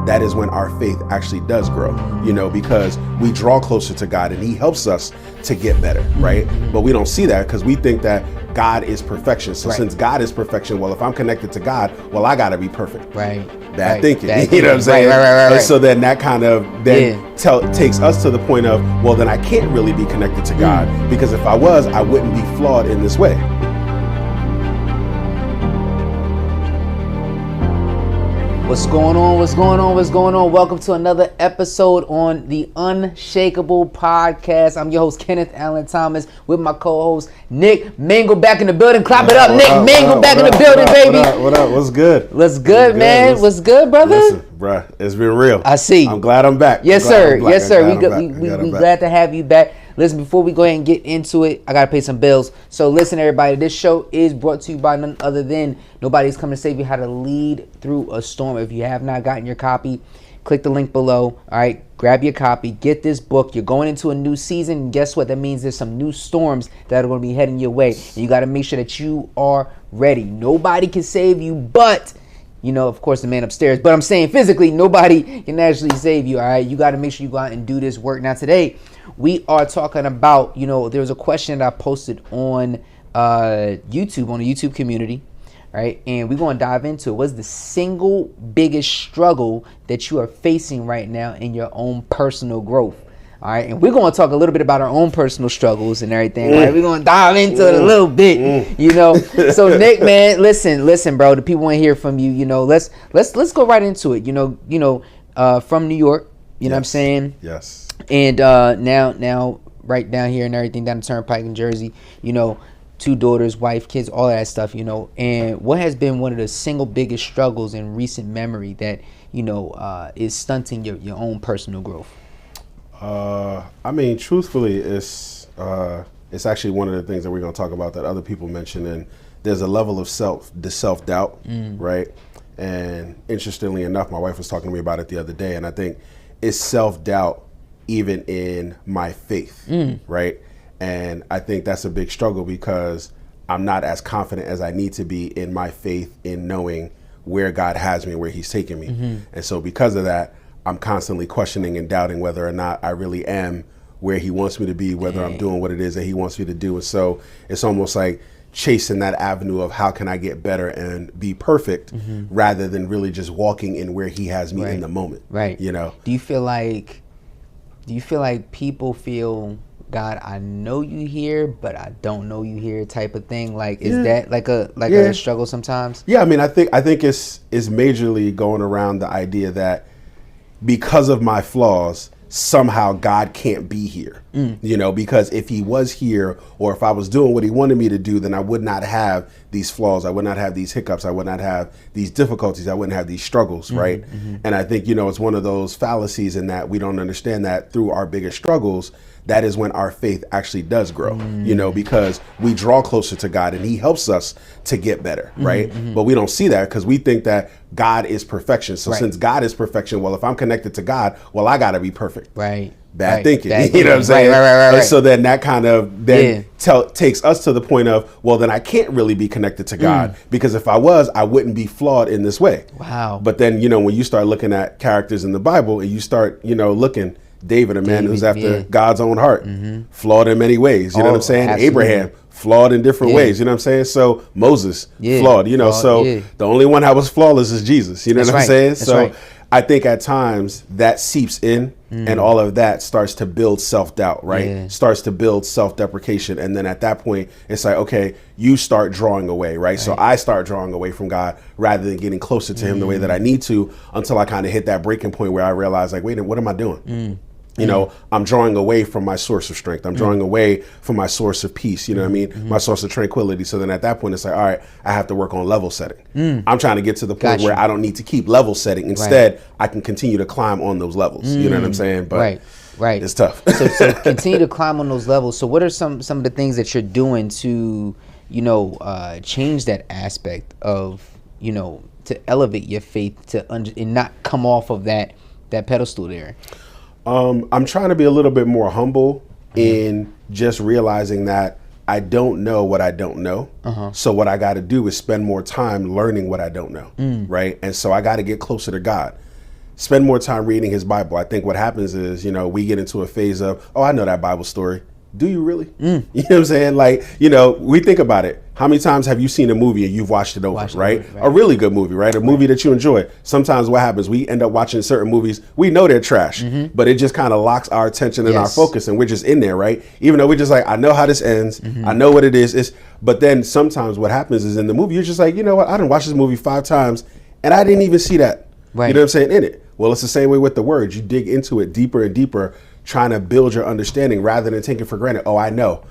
that is when our faith actually does grow, because we draw closer to God and he helps us to get better, right? But we don't see that because we think that God is perfection. So since God is perfection, well, if I'm connected to God, well, I got to be perfect. Right. Bad thinking. You know what I'm saying? Right. And so then that kind of takes us to the point of, well, then I can't really be connected to God because if I was, I wouldn't be flawed in this way. What's going on? Welcome to another episode on the Unshakeable podcast. I'm your host, Kenneth Allen Thomas, with my co-host, Nick Mingle, back in the building. Clap it up, Nick Mingle, back in the building, baby. What up? What's good? What's good, man? What's good, brother? Listen, bruh, it's been real. I see. I'm glad I'm back. Yes, sir. We glad to have you back. Listen, before we go ahead and get into it, I got to pay some bills. So listen, everybody, this show is brought to you by none other than Nobody's Coming to Save You How to Lead Through a Storm. If you have not gotten your copy, click the link below. All right, grab your copy, get this book. You're going into a new season, and guess what? That means there's some new storms that are going to be heading your way. And you got to make sure that you are ready. Nobody can save you but... of course, the man upstairs. But I'm saying physically, nobody can actually save you, all right? You got to make sure you go out and do this work. Now, today, we are talking about, there was a question that I posted on YouTube, on the YouTube community, right? And we're going to dive into it. What's the single biggest struggle that you are facing right now in your own personal growth? All right, and we're going to talk a little bit about our own personal struggles and everything, right? We're going to dive into it a little bit, So, Nick, man, listen, bro. The people want to hear from you. Let's go right into it. From New York. You know what I'm saying? Yes. And now, right down here and everything, down the Turnpike in Jersey. 2 daughters, wife, kids, all of that stuff. And what has been one of the single biggest struggles in recent memory that is stunting your own personal growth? Truthfully, it's actually one of the things that we're going to talk about that other people mention, and there's a level of self-doubt, right? And interestingly enough, my wife was talking to me about it the other day, and I think it's self-doubt even in my faith, right? And I think that's a big struggle because I'm not as confident as I need to be in my faith in knowing where God has me, where he's taking me. And so because of that, I'm constantly questioning and doubting whether or not I really am where he wants me to be, whether I'm doing what it is that he wants me to do. And so it's almost like chasing that avenue of how can I get better and be perfect rather than really just walking in where he has me in the moment. Right. Do you feel like people feel, God, I know you here, but I don't know you here type of thing? Like, is that like a struggle sometimes? Yeah, I think it's majorly going around the idea that because of my flaws, somehow God can't be here, because if he was here or if I was doing what he wanted me to do, then I would not have these flaws. I would not have these hiccups. I would not have these difficulties. I wouldn't have these struggles, right? And I think, it's one of those fallacies in that we don't understand that through our biggest struggles, that is when our faith actually does grow, because we draw closer to God and he helps us to get better, right? But we don't see that because we think that God is perfection. So since God is perfection, well, if I'm connected to God, well, I got to be perfect. Right. Bad thinking. You know what I'm saying? Right. And so then that kind of takes us to the point of, well, then I can't really be connected to God because if I was, I wouldn't be flawed in this way. Wow. But then, when you start looking at characters in the Bible and you start, looking, David, a man who's after God's own heart, flawed in many ways. You know what I'm saying? Absolutely. Abraham, flawed in different ways. You know what I'm saying? So Moses, flawed. The only one that was flawless is Jesus. You know what I'm saying? That's so right. I think at times that seeps in and all of that starts to build self-doubt, right? Starts to build self-deprecation. And then at that point, it's like, okay, you start drawing away, right? So I start drawing away from God rather than getting closer to him the way that I need to until I kind of hit that breaking point where I realize like, wait, what am I doing? I'm drawing away from my source of strength. I'm drawing away from my source of peace. You know what I mean? My source of tranquility. So then at that point, it's like, all right, I have to work on level setting. I'm trying to get to the point where I don't need to keep level setting. Instead, I can continue to climb on those levels. You know what I'm saying? But it's tough. so continue to climb on those levels. So what are some of the things that you're doing to, change that aspect of, to elevate your faith and not come off of that pedestal there? I'm trying to be a little bit more humble in just realizing that I don't know what I don't know. So what I got to do is spend more time learning what I don't know, right? And so I got to get closer to God. spend more time reading his Bible. I think what happens is, we get into a phase of, oh, I know that Bible story. Do you really? You know what I'm saying? Like, we think about it. How many times have you seen a movie and you've watched it over, right? A really good movie, right? A movie that you enjoy. Sometimes what happens, we end up watching certain movies, we know they're trash, but it just kind of locks our attention and our focus, and we're just in there, right? Even though we're just like, I know how this ends, I know what it is. But then sometimes what happens is in the movie, you're just like, you know what? I done watched this movie 5 times and I didn't even see that. Right. You know what I'm saying? In it. Well, it's the same way with the word. You dig into it deeper and deeper, trying to build your understanding rather than taking for granted. Oh, I know,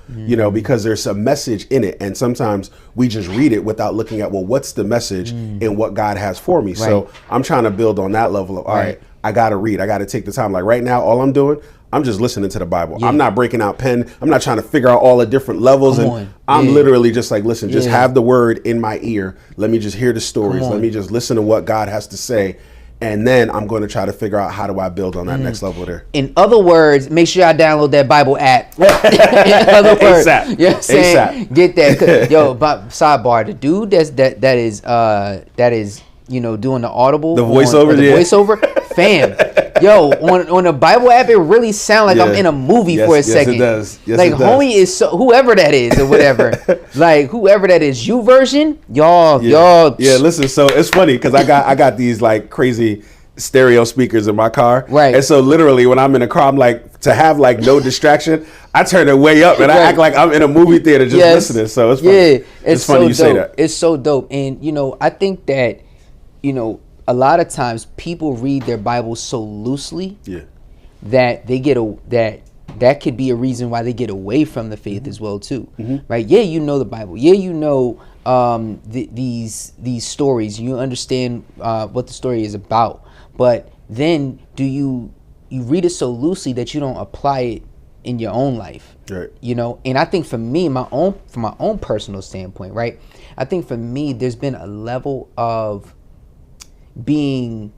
because there's a message in it. And sometimes we just read it without looking at, well, what's the message in what God has for me? Right. So I'm trying to build on that level of, all right, I got to read. I got to take the time. Like right now, all I'm doing, I'm just listening to the Bible. Yeah. I'm not breaking out pen. I'm not trying to figure out all the different levels. I'm literally just like, listen, just have the word in my ear. Let me just hear the stories. Let me just listen to what God has to say. And then I'm going to try to figure out how do I build on that next level there. In other words, make sure y'all download that Bible app. In other words, ASAP. You know what I'm saying? Get that. Yo, sidebar, the dude that is doing the audible, the voiceover, voiceover, fam. Yo, on the Bible app, it really sounds like I'm in a movie for a second. Yes, it does. Like, homie is whoever that is or whatever. Like, whoever that is, you version, y'all. Yeah, listen, so it's funny because I got these like crazy stereo speakers in my car. Right. And so literally when I'm in a car, I'm like, to have like no distraction, I turn it way up and I act like I'm in a movie theater just listening. So it's funny. Yeah, it's funny so you say that. It's so dope. And, I think that, a lot of times people read their Bible so loosely that they get that could be a reason why they get away from the faith as well too, right? Yeah, the Bible. Yeah, these stories. You understand what the story is about, but then do you read it so loosely that you don't apply it in your own life, right? And I think for me, from my own personal standpoint, right? I think for me, there's been a level of being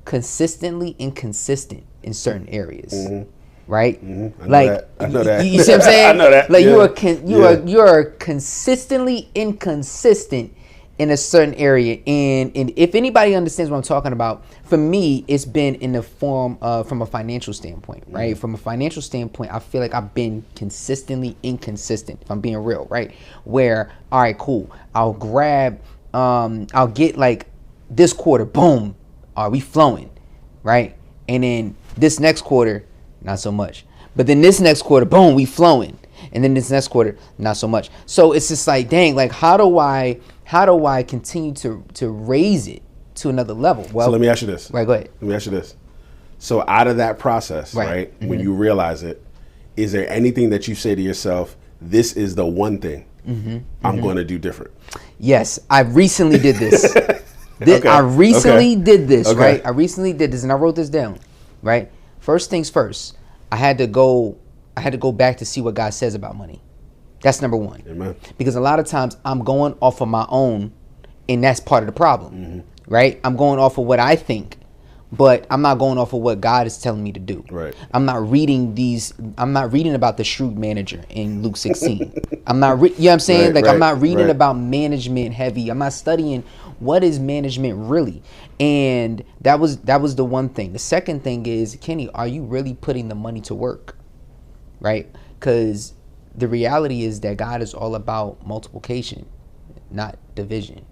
consistently inconsistent in certain areas, right? I know that. You see what I'm saying? I know that. Like you are consistently inconsistent in a certain area, and if anybody understands what I'm talking about, for me, it's been in the form of from a financial standpoint, right? From a financial standpoint, I feel like I've been consistently inconsistent. If I'm being real, right? Where all right, cool, I'll get like. This quarter, boom, are we flowing, right? And then this next quarter, not so much. But then this next quarter, boom, we flowing. And then this next quarter, not so much. So it's just like, dang, like how do I continue to raise it to another level? Well, so let me ask you this. Right, go ahead. Let me ask you this. So out of that process, right, when you realize it, is there anything that you say to yourself, this is the one thing I'm going to do different? Yes, I recently did this. I recently did this, right? I recently did this, and I wrote this down, right? First things first, I had to go back to see what God says about money. That's number one. Amen. Because a lot of times I'm going off of my own, and that's part of the problem, right? I'm going off of what I think, but I'm not going off of what God is telling me to do. Right. I'm not reading about the shrewd manager in Luke 16. I'm not, you know what I'm saying? I'm not reading about management heavy. I'm not studying what is management really. And that was the one thing. The second thing is, Kenny, are you really putting the money to work? Right? Because the reality is that God is all about multiplication, not division.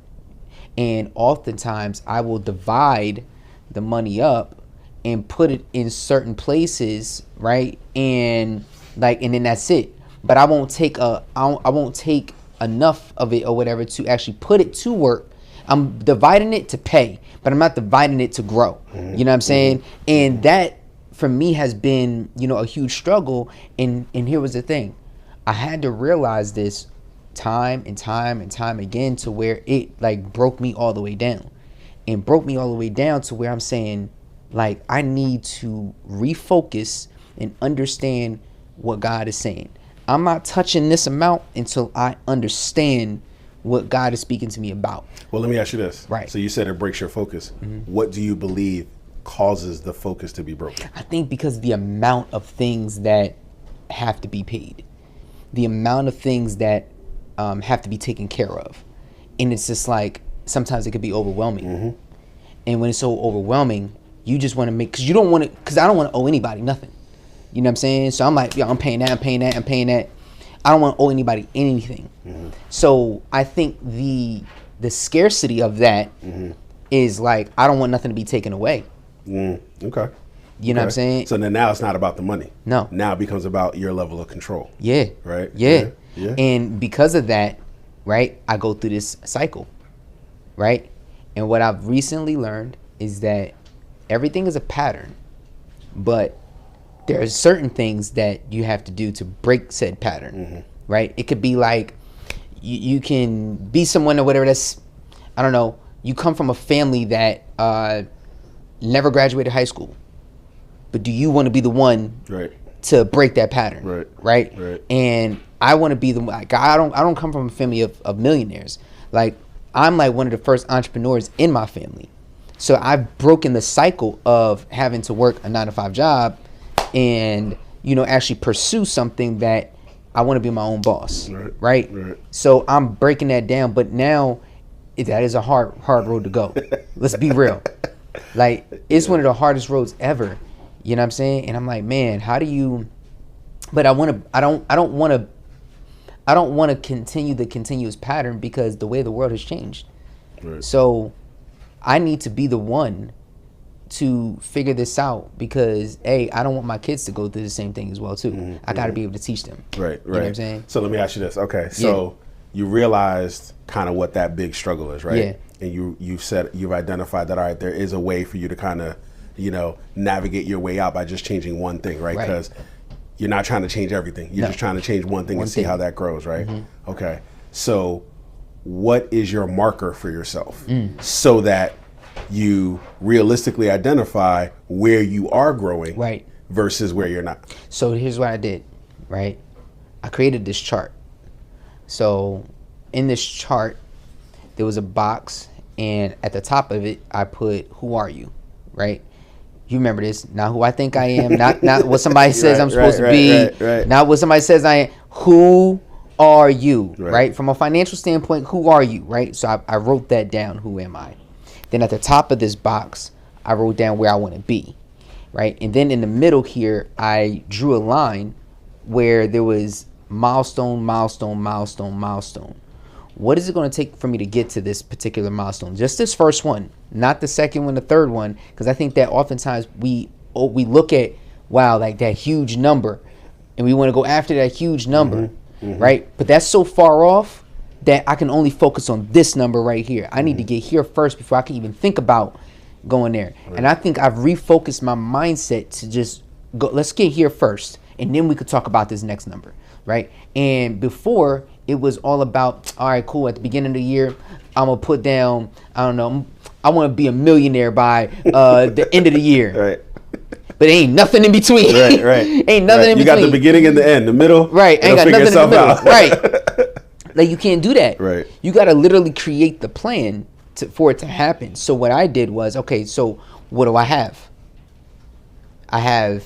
And oftentimes I will divide the money up and put it in certain places, right? And then that's it. But I won't take enough of it or whatever to actually put it to work. I'm dividing it to pay, but I'm not dividing it to grow. You know what I'm saying? And that for me has been, a huge struggle. And here was the thing. I had to realize this time and time and time again to where it like broke me all the way down. And broke me all the way down to where I'm saying, like, I need to refocus and understand what God is saying. I'm not touching this amount until I understand what God is speaking to me about. Well, let me ask you this. Right. So you said it breaks your focus. What do you believe causes the focus to be broken? I think because the amount of things that have to be paid, the amount of things that have to be taken care of. And it's just like, sometimes it could be overwhelming. And when it's so overwhelming, You just want to make, because you don't want to, because I don't want to owe anybody nothing. You know what I'm saying? So I'm like, yo, I'm paying that, I'm paying that, I'm paying that. I don't want to owe anybody anything. So I think the scarcity of that is like, I don't want nothing to be taken away. Okay. You know what I'm saying? So then now it's not about the money. No. Now it becomes about your level of control. Yeah. Right? Yeah. And because of that, right, I go through this cycle, right? And what I've recently learned is that everything is a pattern, but there are certain things that you have to do to break said pattern, right? It could be like you can be someone or whatever that's, I don't know, you come from a family that never graduated high school, but do you want to be the one to break that pattern, right? And I want to be the one. Like, I don't come from a family of millionaires. Like, I'm like one of the first entrepreneurs in my family. So I've broken the cycle of having to work a 9-to-5 job and, you know, actually pursue something that I want to be my own boss, right? So I'm breaking that down, but now that is a hard road to go. Let's be real. Like, it's one of the hardest roads ever. You know what I'm saying? And I'm like, man, how do you? But I don't want to continue the continuous pattern because the way the world has changed. So I need to be the one to figure this out because I don't want my kids to go through the same thing as well too. I got to be able to teach them. Right. You know what I'm saying? So let me ask you this. Okay. So you realized kind of what that big struggle is, right? Yeah. And you've identified that, all right, there is a way for you to kind of, you know, navigate your way out by just changing one thing, right? Because you're not trying to change everything. You're just trying to change one thing and see how that grows, right? Okay. So what is your marker for yourself so that you realistically identify where you are growing versus where you're not? So here's what I did, right? I created this chart. So in this chart, there was a box, and at the top of it, I put, who are you, right? You remember this, not who I think I am, not what somebody says I'm supposed to be, not what somebody says I am. Who are you, right? From a financial standpoint, who are you, right? So I wrote that down, who am I? Then at the top of this box, I wrote down where I want to be, right? And then in the middle here, I drew a line where there was milestone, milestone, milestone, milestone. What is it going to take for me to get to this particular milestone? Just this first one, not the second one, the third one, because I think that oftentimes we look at, wow, like that huge number, and we want to go after that huge number, right? But that's so far off that I can only focus on this number right here. I need to get here first before I can even think about going there. And I think I've refocused my mindset to just go, let's get here first, and then we could talk about this next number, right? And before, it was all about, all right, cool, at the beginning of the year, I'm going to put down, I don't know, I want to be a millionaire by the end of the year. Right. But ain't nothing in between. Right. Ain't nothing in between. You got the beginning and the end, the middle. Right. Ain't got nothing in the middle. Right. Like, you can't do that. Right. You got to literally create the plan for it to happen. So what I did was, okay, so what do I have? I have,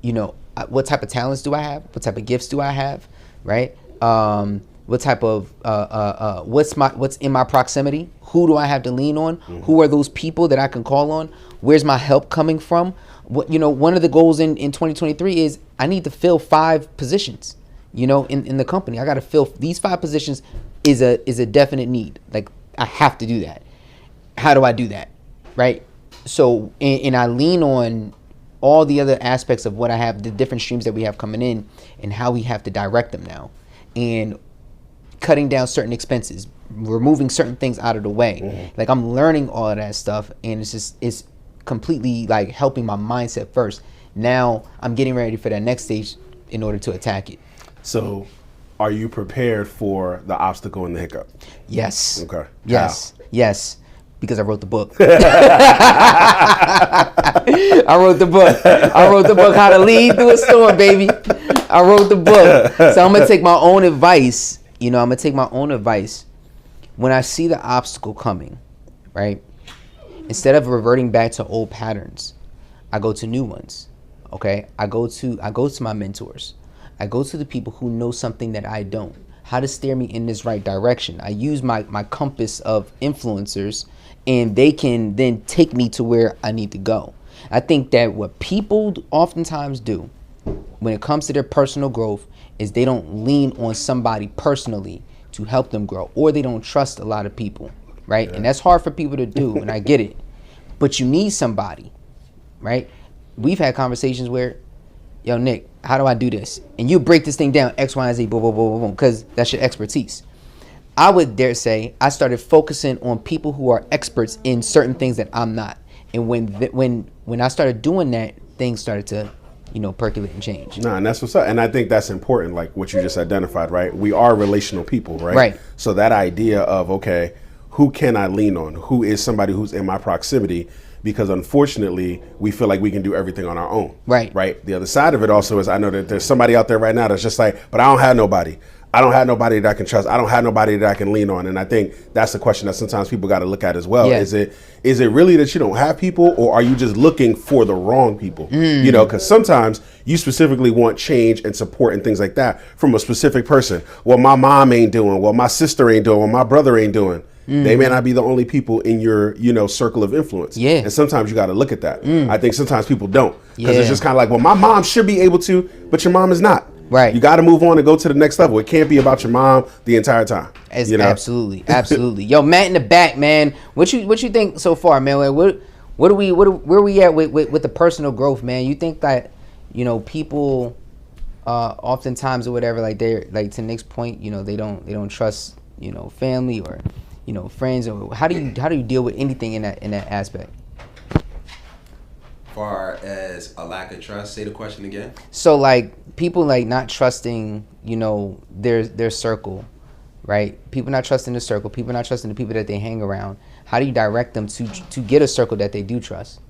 you know, what type of talents do I have? What type of gifts do I have? Right. What type of what's in my proximity? Who do I have to lean on? Who are those people that I can call on? Where's my help coming from? What, you know, one of the goals in 2023 is I need to fill 5 positions, you know, in the company. I got to fill these 5 positions is a definite need. Like, I have to do that. How do I do that? Right. So, and I lean on all the other aspects of what I have, the different streams that we have coming in, and how we have to direct them now, and cutting down certain expenses, removing certain things out of the way. Like, I'm learning all of that stuff, and it's completely like helping my mindset first. Now I'm getting ready for that next stage in order to attack it. So, are you prepared for the obstacle and the hiccup? Yes. Okay. Yes. How? Yes. Because I wrote the book. I wrote the book, How to Lead Through a Storm, baby. I wrote the book. So I'm going to take my own advice. You know, I'm going to take my own advice. When I see the obstacle coming, right? Instead of reverting back to old patterns, I go to new ones. Okay? I go to my mentors. I go to the people who know something that I don't. how to steer me in this right direction. I use my compass of influencers, and they can then take me to where I need to go. I think that what people oftentimes do when it comes to their personal growth is they don't lean on somebody personally to help them grow, or they don't trust a lot of people, right? Yeah. And that's hard for people to do, and I get it. But you need somebody, right? We've had conversations where, yo, Nick, how do I do this? And you break this thing down, X, Y, and Z, boom, boom, boom, boom, because that's your expertise. I would dare say I started focusing on people who are experts in certain things that I'm not. And when I started doing that, things started to, percolate and change. Nah, and that's what's up. And I think that's important, like what you just identified, right? We are relational people, right? Right. So that idea of, okay, who can I lean on? Who is somebody who's in my proximity? Because unfortunately, we feel like we can do everything on our own. Right. Right. The other side of it also is I know that there's somebody out there right now that's just like, but I don't have nobody. I don't have nobody that I can trust. I don't have nobody that I can lean on. And I think that's the question that sometimes people got to look at as well. Yeah. Is it really that you don't have people, or are you just looking for the wrong people? Because sometimes you specifically want change and support and things like that from a specific person. Well, my mom ain't doing. Well, my sister ain't doing. Well, my brother ain't doing. They may not be the only people in your, circle of influence. Yeah. And sometimes you got to look at that. I think sometimes people don't, because it's just kind of like, well, my mom should be able to, but your mom is not. Right. You got to move on and go to the next level. It can't be about your mom the entire time. Absolutely. Yo, Matt in the back, man. What you think so far, man? Like, where are we at with the personal growth, man? You think that, people oftentimes or whatever, like they're like, to Nick's point, they don't trust, family or friends, or how do you deal with anything in that aspect? Far as a lack of trust, say the question again. So like people like not trusting, their circle, right? People not trusting the circle. People not trusting the people that they hang around. How do you direct them to get a circle that they do trust?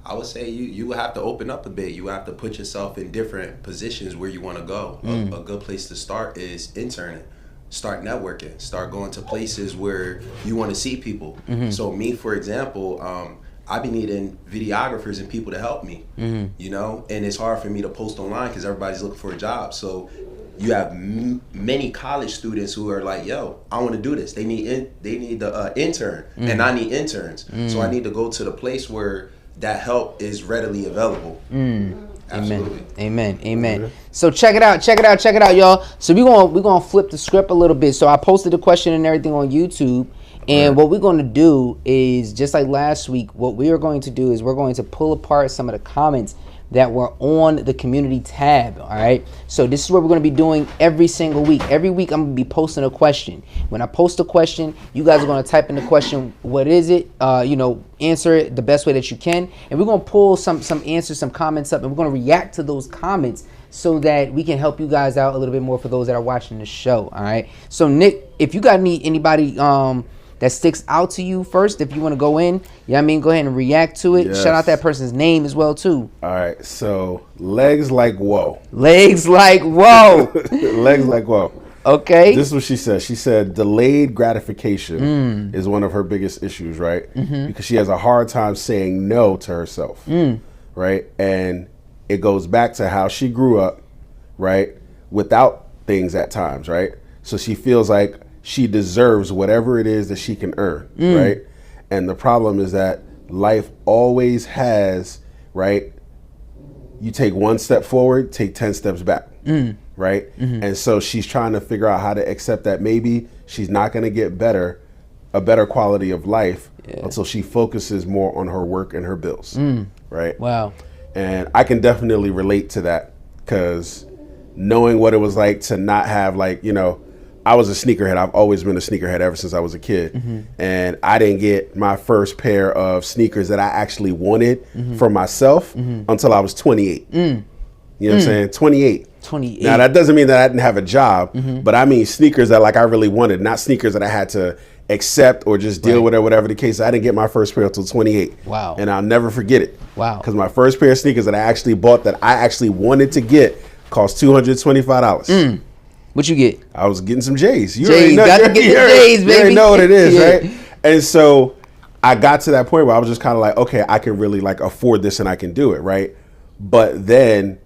I would say you have to open up a bit. You have to put yourself in different positions where you want to go. A good place to start is interning. Start networking. Start going to places where you want to see people. So me, for example, I be needing videographers and people to help me, and it's hard for me to post online because everybody's looking for a job. So you have many college students who are like, yo, I want to do this. They need the intern, and I need interns. So I need to go to the place where that help is readily available. Absolutely. Amen. So check it out, y'all. So we're gonna flip the script a little bit. So I posted a question and everything on YouTube. And what we're going to do is, just like last week, what we are going to do is we're going to pull apart some of the comments that were on the community tab, all right? So this is what we're going to be doing every single week. Every week I'm going to be posting a question. When I post a question, you guys are going to type in the question, what is it? Answer it the best way that you can. And we're going to pull some answers, some comments up, and we're going to react to those comments so that we can help you guys out a little bit more for those that are watching the show, all right? So Nick, if you got anybody that sticks out to you first, if you want to go in, go ahead and react to it. Yes. Shout out that person's name as well too. All right, so legs like whoa. Legs like whoa. Legs like whoa. Okay. This is what she said. She said delayed gratification is one of her biggest issues, right? Because she has a hard time saying no to herself, right? And it goes back to how she grew up, right? Without things at times, right? So she feels like she deserves whatever it is that she can earn, right? And the problem is that life always has, right? You take one step forward, take 10 steps back, right? And so she's trying to figure out how to accept that maybe she's not going to get a better quality of life until she focuses more on her work and her bills, right? Wow. And I can definitely relate to that, because knowing what it was like to not have, like, I was a sneakerhead. I've always been a sneakerhead ever since I was a kid. And I didn't get my first pair of sneakers that I actually wanted for myself until I was 28. You know what I'm saying? 28. Now, that doesn't mean that I didn't have a job, but I mean sneakers that, like, I really wanted, not sneakers that I had to accept or just deal with or whatever the case. I didn't get my first pair until 28. Wow. And I'll never forget it. Wow. Because my first pair of sneakers that I actually bought, that I actually wanted to get, cost $225. What you get? I was getting some J's. You already know, got to get the J's, baby. You already know what it is, right? And so I got to that point where I was just kind of like, okay, I can really, like, afford this and I can do it, right? But then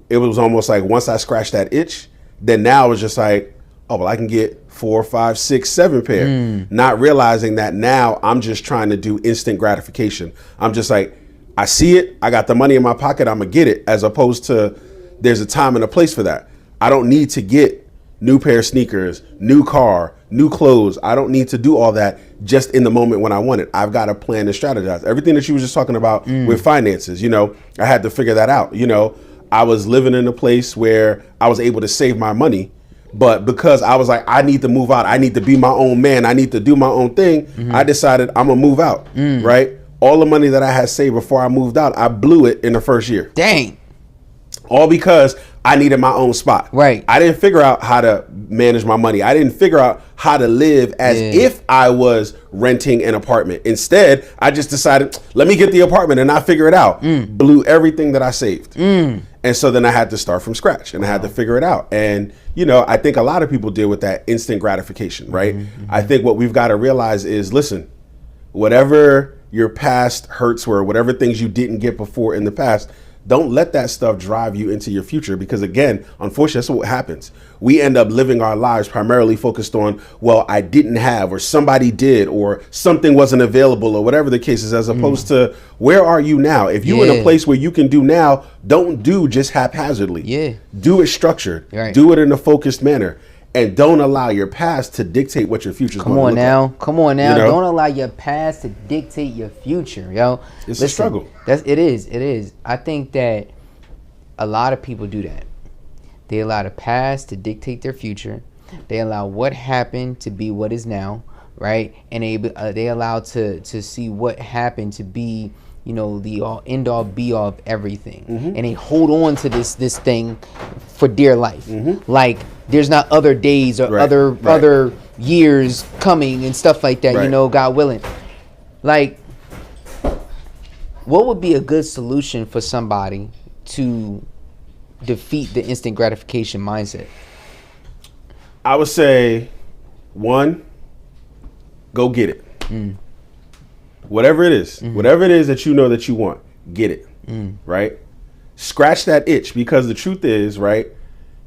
it was almost like once I scratched that itch, then now it was just like, oh, well, I can get 4, 5, 6, 7 pair. Not realizing that now I'm just trying to do instant gratification. I'm just like, I see it, I got the money in my pocket, I'm gonna get it, as opposed to there's a time and a place for that. I don't need to get new pair of sneakers, new car, new clothes. I don't need to do all that just in the moment when I want it. I've got to plan and strategize. Everything that you were just talking about with finances, I had to figure that out. I was living in a place where I was able to save my money, but because I was like, I need to move out, I need to be my own man, I need to do my own thing, I decided I'm gonna move out, right? All the money that I had saved before I moved out, I blew it in the first year. Dang. All because I needed my own spot. Right. I didn't figure out how to manage my money. I didn't figure out how to live as if I was renting an apartment. Instead, I just decided, let me get the apartment and I figure it out. Blew everything that I saved. And so then I had to start from scratch and I had to figure it out. And, I think a lot of people deal with that instant gratification, right? I think what we've got to realize is, listen, whatever your past hurts were, whatever things you didn't get before in the past, don't let that stuff drive you into your future, because again, unfortunately, that's what happens. We end up living our lives primarily focused on, well, I didn't have, or somebody did, or something wasn't available, or whatever the case is, as opposed to where are you now? If you're in a place where you can do now, don't do just haphazardly. Do it structured. Right. Do it in a focused manner. And don't allow your past to dictate what your future is going to look like. Come on now. Don't allow your past to dictate your future, yo. It's a struggle. It is. I think that a lot of people do that. They allow the past to dictate their future. They allow what happened to be what is now, right? And they allow to see what happened to be, the all end all be all of everything. And they hold on to this thing for dear life. Like there's not other days or other years coming and stuff like that, God willing. Like, what would be a good solution for somebody to defeat the instant gratification mindset? I would say, one, go get it. Whatever it is, whatever it is that you know that you want, get it, right? Scratch that itch, because the truth is, right,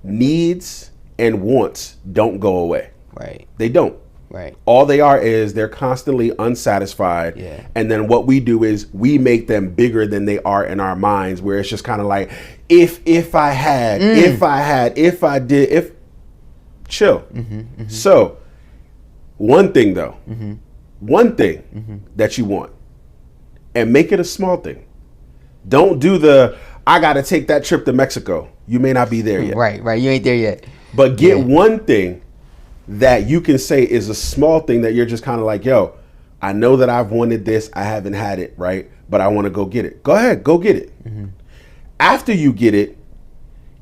needs and wants don't go away. Right. They don't. Right. All they are is they're constantly unsatisfied. And then what we do is we make them bigger than they are in our minds, where it's just kind of like, if I had, if I did, chill. So one thing though, one thing that you want, and make it a small thing. Don't do I got to take that trip to Mexico. You may not be there yet. Right. You ain't there yet. But get one thing that you can say is a small thing that you're just kind of like, yo, I know that I've wanted this. I haven't had it, right? But I want to go get it. Go ahead, go get it. After you get it,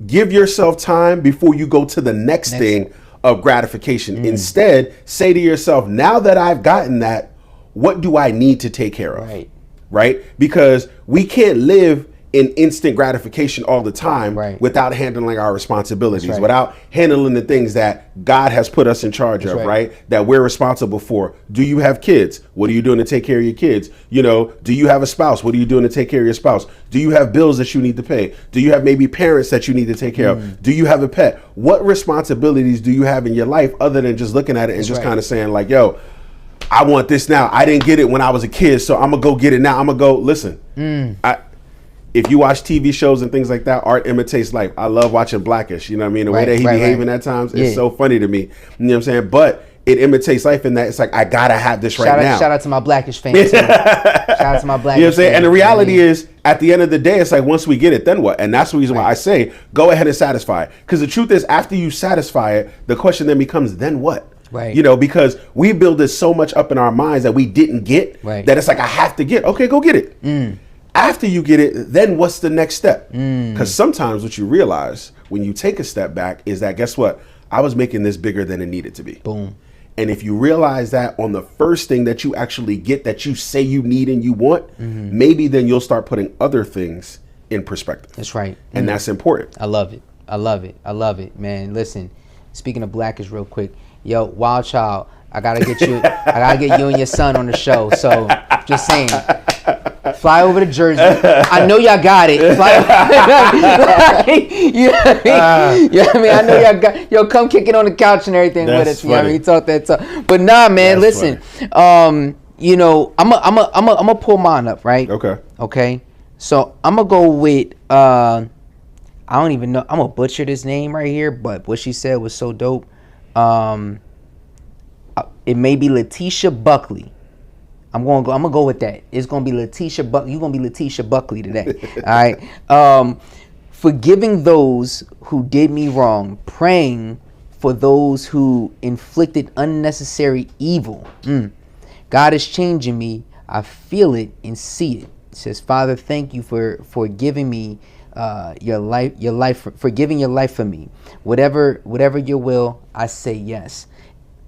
give yourself time before you go to the next thing of gratification. Instead, say to yourself, now that I've gotten that, what do I need to take care of? Right? Because we can't live in instant gratification all the time without handling our responsibilities, without handling the things that God has put us in charge of, right? That we're responsible for. Do you have kids? What are you doing to take care of your kids? Do you have a spouse? What are you doing to take care of your spouse? Do you have bills that you need to pay? Do you have maybe parents that you need to take care of? Do you have a pet? What responsibilities do you have in your life other than just looking at it and just kind of saying like, yo, I want this now. I didn't get it when I was a kid, so I'm gonna go get it now. I'm gonna go, listen, if you watch TV shows and things like that, art imitates life. I love watching Blackish. You know what I mean? The way that he behaving at times is so funny to me. You know what I'm saying? But it imitates life in that it's like, I gotta have this now. Shout out to my Blackish fans. Shout out to my Blackish fans. You know what I'm saying? And the reality is, at the end of the day, it's like, once we get it, then what? And that's the reason why I say, go ahead and satisfy it. Because the truth is, after you satisfy it, the question then becomes, then what? Right. Because we build this so much up in our minds that we didn't get, that it's like, I have to get. Okay, go get it. After you get it, then what's the next step? Because sometimes what you realize when you take a step back is that, guess what? I was making this bigger than it needed to be. Boom. And if you realize that on the first thing that you actually get that you say you need and you want, maybe then you'll start putting other things in perspective. That's right. And that's important. I love it, man. Listen, speaking of Blackish real quick, yo, Wild Child, I gotta get you and your son on the show. So just saying. Fly over to Jersey. I know y'all got it. Fly you know what I mean? You know what I mean? I know y'all got. Yo, come kick it on the couch and everything with us. You know what I mean? Talk that talk. But nah, man. Listen. You know, I'm a pull mine up, right? Okay. So I'm gonna go with. I don't even know. I'm gonna butcher this name right here, but what she said was so dope. It may be Letitia Buckley. I'm gonna go with that. It's gonna be Letitia Buckley. You're gonna be Letitia Buckley today. All right. Forgiving those who did me wrong, praying for those who inflicted unnecessary evil. God is changing me. I feel it and see it. It says, Father, thank you for giving me your life, for giving your life for me. Whatever your will, I say yes.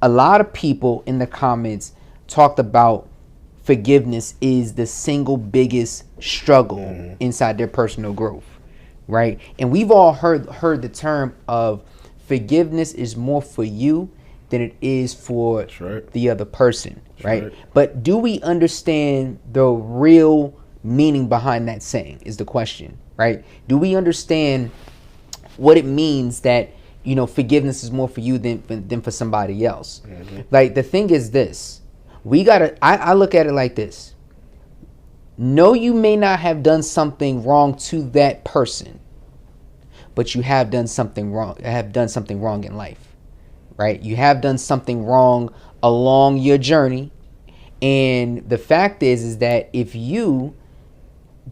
A lot of people in the comments talked about forgiveness is the single biggest struggle inside their personal growth, right? And we've all heard the term of forgiveness is more for you than it is for the other person, right? But do we understand the real meaning behind that saying is the question, right? Do we understand what it means that, you know, forgiveness is more for you than for somebody else? Like, the thing is this. I look at it like this. No, you may not have done something wrong to that person, but you have done something wrong. In life, right? You have done something wrong along your journey. And the fact is that if you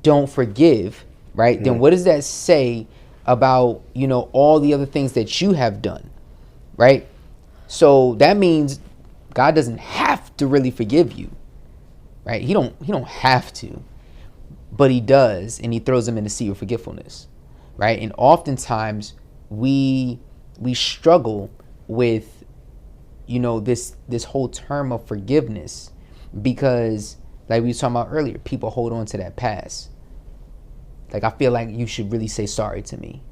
don't forgive, right, then what does that say about, you know, all the other things that you have done, right? So that means God doesn't have to really forgive you, right? He don't have to, but he does, and he throws them in the sea of forgetfulness, right? And oftentimes we struggle with, you know, this whole term of forgiveness because, like we were talking about earlier, people hold on to that past. Like, I feel like you should really say sorry to me.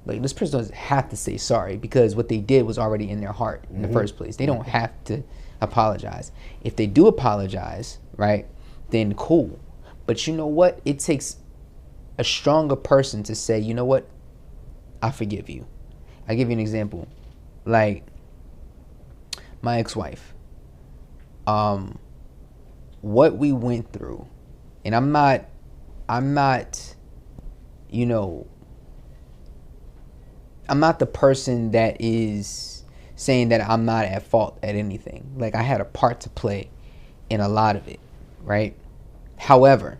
Like, this person doesn't have to say sorry because what they did was already in their heart in the first place. They don't have to apologize. If they do apologize, right, then cool. But you know what? It takes a stronger person to say, you know what? I forgive you. I'll give you an example. Like, my ex-wife. What we went through, and I'm not, you know, I'm not the person that is saying that I'm not at fault at anything. Like, I had a part to play in a lot of it, right? However,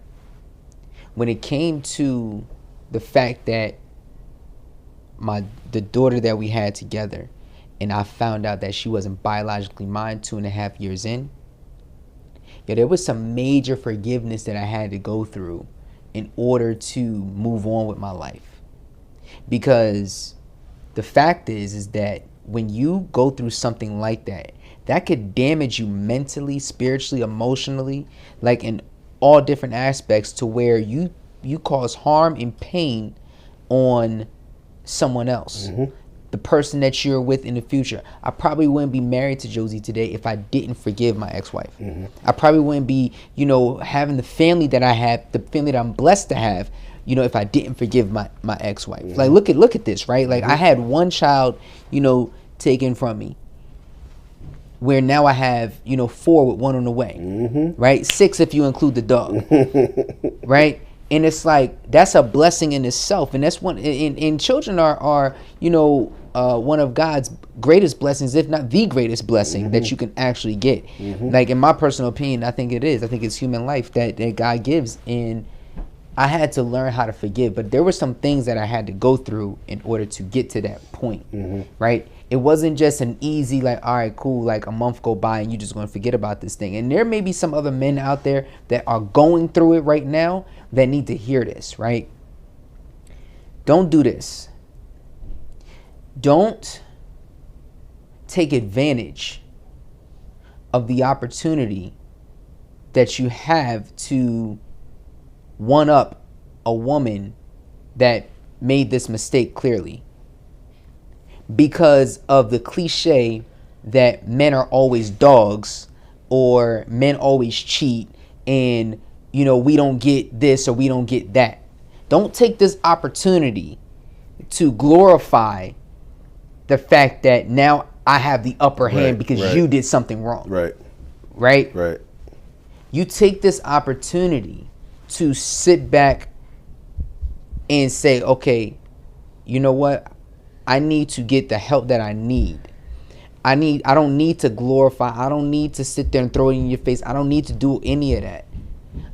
when it came to the fact that the daughter that we had together, and I found out that she wasn't biologically mine 2.5 years in, yeah, there was some major forgiveness that I had to go through in order to move on with my life. Because the fact is that when you go through something like that, that could damage you mentally, spiritually, emotionally, like in all different aspects, to where you cause harm and pain on someone else. The person that you're with in the future. I probably wouldn't be married to Josie today if I didn't forgive my ex-wife. I probably wouldn't be, you know, having the family that I have, the family that I'm blessed to have, you know, if I didn't forgive my ex-wife. Like, look at this, right? Like, I had one child, you know, taken from me, where now I have, you know, 4 with 1 on the way, right? 6 if you include the dog, right? And it's like, that's a blessing in itself. And that's one, and children are you know, one of God's greatest blessings, if not the greatest blessing that you can actually get. Like, in my personal opinion, I think it is. I think it's human life that God gives. And I had to learn how to forgive, but there were some things that I had to go through in order to get to that point, right? It wasn't just an easy, like, all right, cool, like a month go by and you're just going to forget about this thing. And there may be some other men out there that are going through it right now that need to hear this, right? Don't do this. Don't take advantage of the opportunity that you have to one up a woman that made this mistake clearly, because of the cliche that men are always dogs or men always cheat and we don't get this or we don't get that. Don't take this opportunity to glorify the fact that now I have the upper hand because you did something wrong. Right. You take this opportunity to sit back and say, okay, you know what? I need to get the help that I need. I don't need to glorify. I don't need to sit there and throw it in your face. I don't need to do any of that.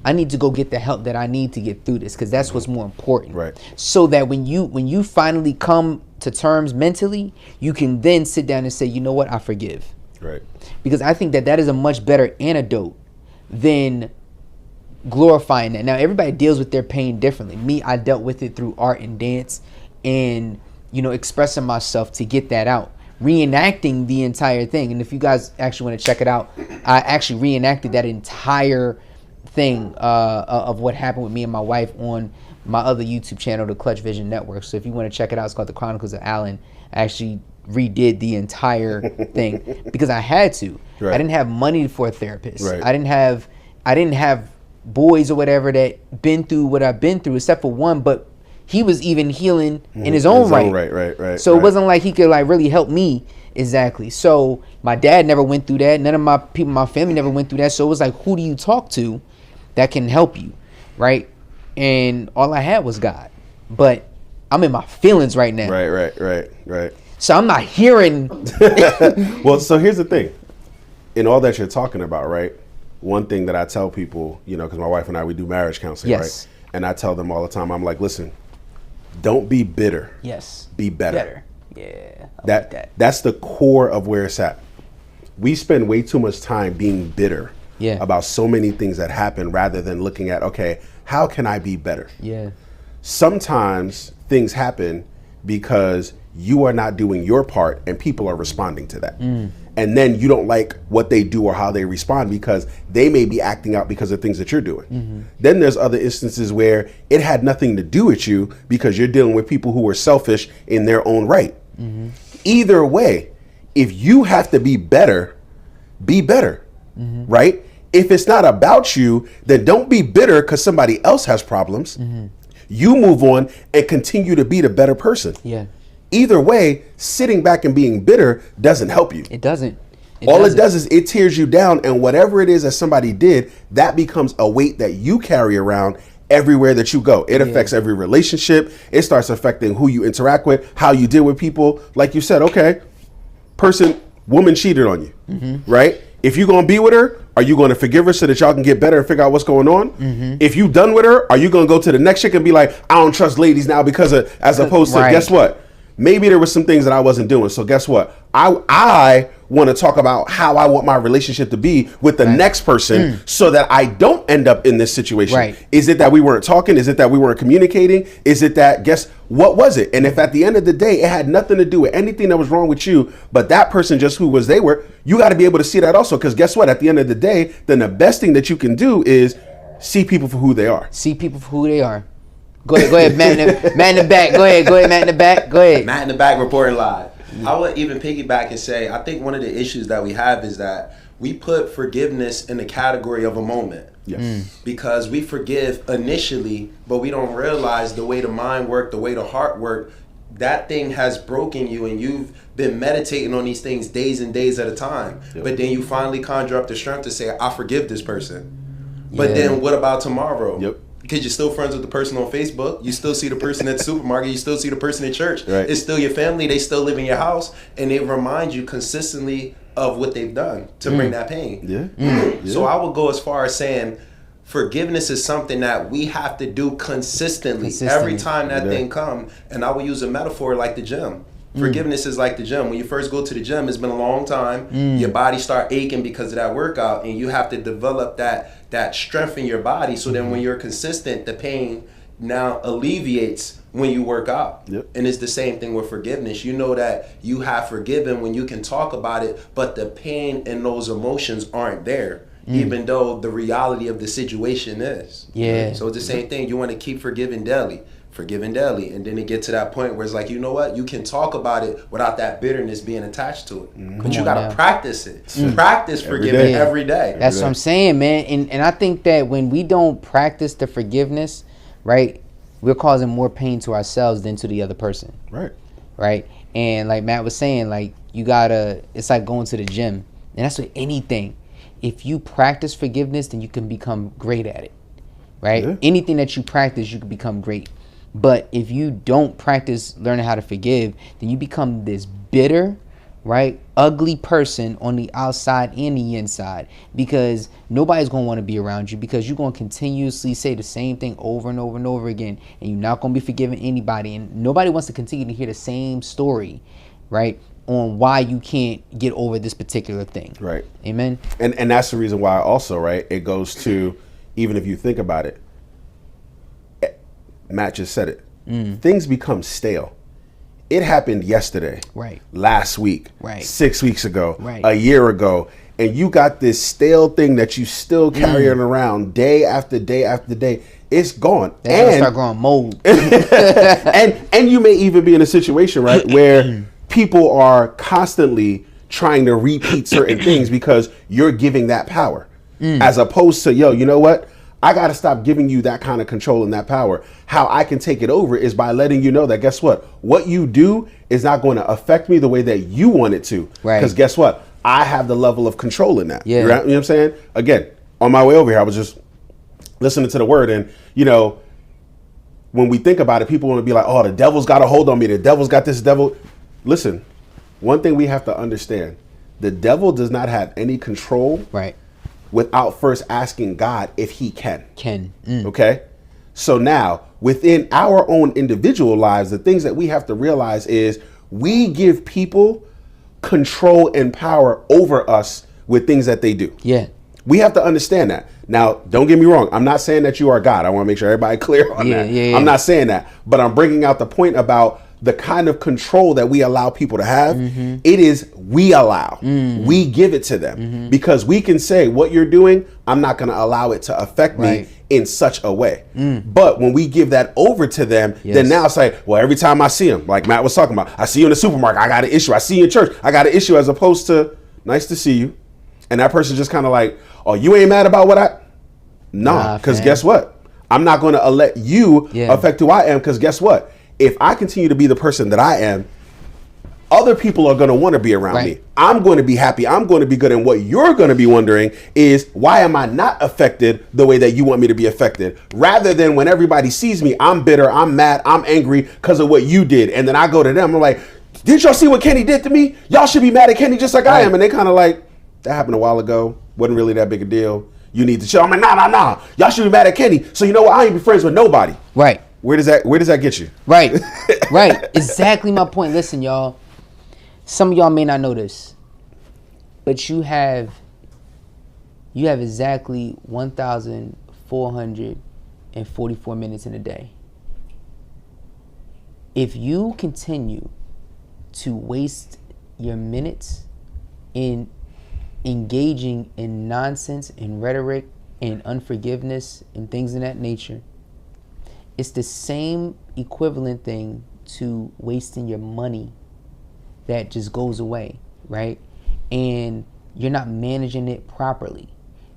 I need to go get the help that I need to get through this, because that's what's more important. Right. So that when you finally come to terms mentally, you can then sit down and say, you know what, I forgive. Right. Because I think that is a much better antidote than glorifying that. Now, everybody deals with their pain differently. Me, I dealt with it through art and dance and, expressing myself to get that out. Reenacting the entire thing. And if you guys actually want to check it out, I actually reenacted that entire thing of what happened with me and my wife on my other YouTube channel, the Clutch Vision Network. So if you want to check it out, it's called The Chronicles of Alan. I actually redid the entire thing because I had to. Right. I didn't have money for a therapist. Right. I didn't have boys or whatever that been through what I've been through, except for one, but he was even healing in his own right. Right. So it wasn't like he could really help me. Exactly. So my dad never went through that. None of my people, my family never went through that. So it was like, who do you talk to that can help you, right? And all I had was God. But I'm in my feelings right now. Right. So I'm not hearing. Well, so here's the thing. In all that you're talking about, right? One thing that I tell people, because my wife and I, we do marriage counseling, right? And I tell them all the time, I'm like, listen, don't be bitter. Yes. Be better. Yeah. That's the core of where it's at. We spend way too much time being bitter about so many things that happen rather than looking at, okay, how can I be better? Yeah. Sometimes things happen because you are not doing your part and people are responding to that. And then you don't like what they do or how they respond because they may be acting out because of things that you're doing. Then there's other instances where it had nothing to do with you because you're dealing with people who are selfish in their own right. Either way, if you have to be better, right? If it's not about you, then don't be bitter because somebody else has problems. You move on and continue to be the better person. Yeah. Either way, sitting back and being bitter doesn't help you. It doesn't. It does is it tears you down, and whatever it is that somebody did, that becomes a weight that you carry around everywhere that you go. It affects every relationship. It starts affecting who you interact with, how you deal with people. Like you said, okay, woman cheated on you, right? If you're going to be with her, are you going to forgive her so that y'all can get better and figure out what's going on? If you done with her, are you going to go to the next chick and be like, I don't trust ladies now because of, as opposed to, guess what? Maybe there was some things that I wasn't doing. So guess what? I want to talk about how I want my relationship to be with the next person so that I don't end up in this situation. Right. Is it that we weren't talking? Is it that we weren't communicating? Is it that, what was it? And if at the end of the day, it had nothing to do with anything that was wrong with you, but that person just who was they were, you got to be able to see that also. Because guess what? At the end of the day, then the best thing that you can do is see people for who they are. See people for who they are. Go ahead, Matt in the back. Go ahead, Matt in the back. Go ahead. Matt in the back reporting live. I would even piggyback and say, I think one of the issues that we have is that we put forgiveness in the category of a moment. Yes. Because we forgive initially, but we don't realize the way the mind worked, the way the heart worked, that thing has broken you and you've been meditating on these things days and days at a time. Yep. But then you finally conjure up the strength to say, I forgive this person. But then what about tomorrow? Yep. Because you're still friends with the person on Facebook. You still see the person at the supermarket. You still see the person at church. Right. It's still your family. They still live in your house. And they remind you consistently of what they've done to bring that pain. Yeah. So I would go as far as saying forgiveness is something that we have to do consistently. Every time that thing comes. And I would use a metaphor like the gym. Forgiveness is like the gym. When you first go to the gym, it's been a long time. Your body start aching because of that workout, and you have to develop that strength in your body. So then when you're consistent, the pain now alleviates when you work out. Yep. And it's the same thing with forgiveness. You know that you have forgiven when you can talk about it, but the pain and those emotions aren't there, even though the reality of the situation is. Yeah. So it's the same thing. You want to keep forgiving daily. forgiving daily. And then it get to that point where it's like, you know what? You can talk about it without that bitterness being attached to it. But you got to practice it. Practice forgiving every day. That's what I'm saying, man. And I think that when we don't practice the forgiveness, right, we're causing more pain to ourselves than to the other person. Right. And like Matt was saying, like, it's like going to the gym. And that's with anything. If you practice forgiveness, then you can become great at it. Right? Yeah. Anything that you practice, you can become great. But if you don't practice learning how to forgive, then you become this bitter, right, ugly person on the outside and the inside, because nobody's going to want to be around you, because you're going to continuously say the same thing over and over and over again, and you're not going to be forgiving anybody, and nobody wants to continue to hear the same story, right, on why you can't get over this particular thing. Right. Amen. And that's the reason why also, right, it goes to, even if you think about it, Matt just said it. Things become stale. It happened yesterday, right? Last week, right? 6 weeks ago, right? A year ago, and you got this stale thing that you still carrying around day after day after day. It's gone. That's gonna start growing mold. and you may even be in a situation, right, where people are constantly trying to repeat certain things because you're giving that power, as opposed to, yo, you know what? I got to stop giving you that kind of control and that power. How I can take it over is by letting you know that, guess what you do is not going to affect me the way that you want it to. Right. Because guess what? I have the level of control in that. Yeah. You know what I'm saying? Again, on my way over here, I was just listening to the word. And, you know, when we think about it, people want to be like, oh, the devil's got a hold on me. The devil's got this devil. Listen, one thing we have to understand, the devil does not have any control. Right. Without first asking God if he can. Mm. Okay? So now, within our own individual lives, the things that we have to realize is we give people control and power over us with things that they do. Yeah. We have to understand that. Now, don't get me wrong. I'm not saying that you are God. I want to make sure everybody clear on that. Yeah. I'm not saying that. But I'm bringing out the point about the kind of control that we allow people to have. It is we allow. We give it to them. Because we can say, what you're doing, I'm not going to allow it to affect me in such a way. But when we give that over to them, then now it's like, well, every time I see them, like Matt was talking about, I see you in the supermarket, I got an issue. I see you in church, I got an issue, as opposed to, nice to see you. And that person just kind of like, oh, you ain't mad about what I... Nah, because guess what? I'm not going to let you affect who I am, because guess what? If I continue to be the person that I am, other people are going to want to be around me. I'm going to be happy. I'm going to be good. And what you're going to be wondering is, why am I not affected the way that you want me to be affected? Rather than when everybody sees me, I'm bitter, I'm mad, I'm angry because of what you did. And then I go to them, I'm like, did y'all see what Kenny did to me? Y'all should be mad at Kenny just like I am. And they kind of like, that happened a while ago. Wasn't really that big a deal. You need to chill. I'm like, nah. Y'all should be mad at Kenny. So you know what? I ain't be friends with nobody. Right. Where does that get you? Right. Exactly my point. Listen, y'all. Some of y'all may not know this, but you have exactly 1,444 minutes in a day. If you continue to waste your minutes in engaging in nonsense and rhetoric and unforgiveness and things of that nature, it's the same equivalent thing to wasting your money that just goes away, right? And you're not managing it properly.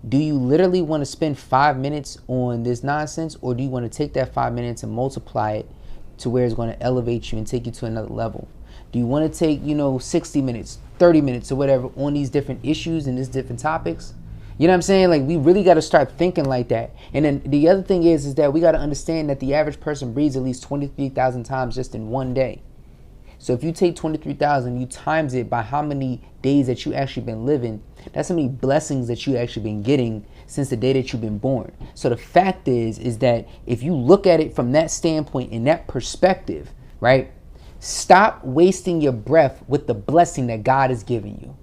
Do you literally want to spend 5 minutes on this nonsense, or do you want to take that 5 minutes and multiply it to where it's going to elevate you and take you to another level? Do you want to take, 60 minutes, 30 minutes or whatever on these different issues and these different topics? You know what I'm saying? Like, we really got to start thinking like that. And then the other thing is that we got to understand that the average person breathes at least 23,000 times just in one day. So if you take 23,000, you times it by how many days that you actually been living, that's how many blessings that you actually been getting since the day that you've been born. So the fact is that if you look at it from that standpoint, in that perspective, right? Stop wasting your breath with the blessing that God is giving you.